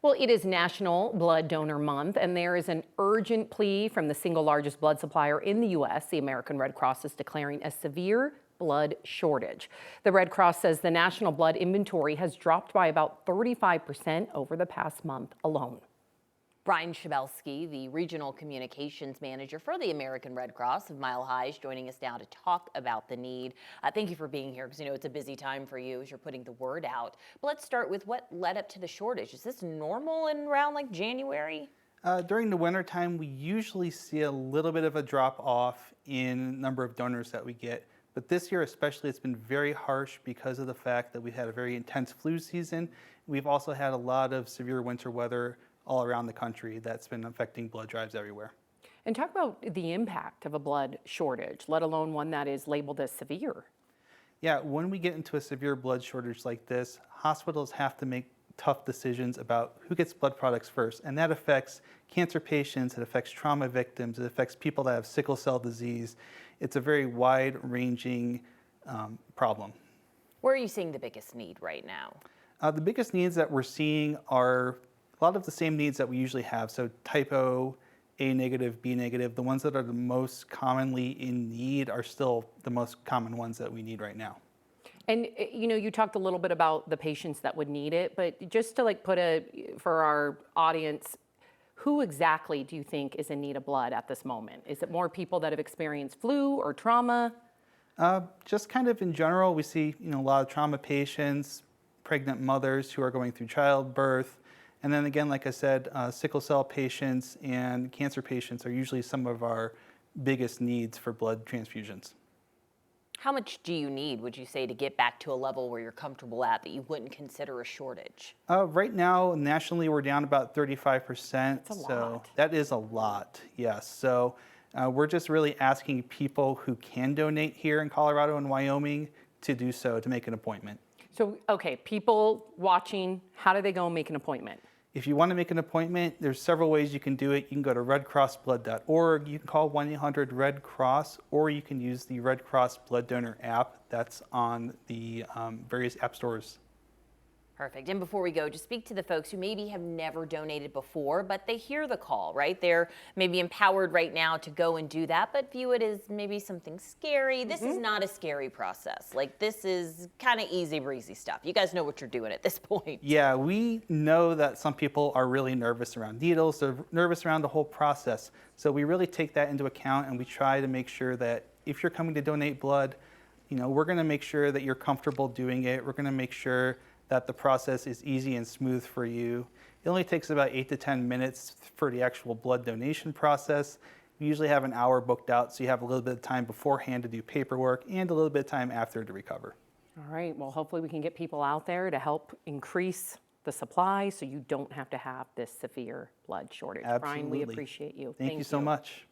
Well, it is National Blood Donor Month, and there is an urgent plea from the single largest blood supplier in the U.S. The American Red Cross is declaring a severe blood shortage. The Red Cross says the national blood inventory has dropped by about 35% over the past month alone. Brian Schabelsky, the Regional Communications Manager for the American Red Cross of Mile High, is joining us now to talk about the need. Thank you for being here because you know it's a busy time for you as you're putting the word out. But let's start with what led up to the shortage. Is this normal in around like January? During the wintertime, we usually see a little bit of a drop off in number of donors that we get. But this year especially, it's been very harsh because of the fact that we had a very intense flu season. We've also had a lot of severe winter weather all around the country that's been affecting blood drives everywhere. And talk about the impact of a blood shortage, let alone one that is labeled as severe. Yeah, when we get into a severe blood shortage like this, hospitals have to make tough decisions about who gets blood products first. And that affects cancer patients, it affects trauma victims, it affects people that have sickle cell disease. It's a very wide-ranging problem. Where are you seeing the biggest need right now? The biggest needs that we're seeing are a lot of the same needs that we usually have. So type O, A negative, B negative, the ones that are the most commonly in need are still the most common ones that we need right now. And you know, you talked a little bit about the patients that would need it, but just to like for our audience, who exactly do you think is in need of blood at this moment? Is it more people that have experienced flu or trauma? Just kind of in general, we see a lot of trauma patients, pregnant mothers who are going through childbirth. And then again, like I said, sickle cell patients and cancer patients are usually some of our biggest needs for blood transfusions. How much do you need, would you say, to get back to a level where you're comfortable at that you wouldn't consider a shortage? Right now, nationally, we're down about 35%. That's a lot. That is a lot, yes. So we're just really asking people who can donate here in Colorado and Wyoming to do so, to make an appointment. So, okay, people watching, how do they go and make an appointment? If you want to make an appointment, there's several ways you can do it. You can go to redcrossblood.org, you can call 1-800-RED-CROSS, or you can use the Red Cross Blood Donor app that's on the various app stores. Perfect. And before we go, just speak to the folks who maybe have never donated before, but they hear the call, right? They're maybe empowered right now to go and do that, but view it as maybe something scary. This is not a scary process. Like, this is kind of easy breezy stuff. You guys know what you're doing at this point. Yeah, we know that some people are really nervous around needles. They're nervous around the whole process. So we really take that into account, and we try to make sure that if you're coming to donate blood, we're going to make sure that you're comfortable doing it. We're going to make sure that the process is easy and smooth for you. It only takes about 8 to 10 minutes for the actual blood donation process. We usually have an hour booked out, so you have a little bit of time beforehand to do paperwork and a little bit of time after to recover. All right, well, hopefully we can get people out there to help increase the supply so you don't have to have this severe blood shortage. Absolutely. Brian, we appreciate you. Thank you so much.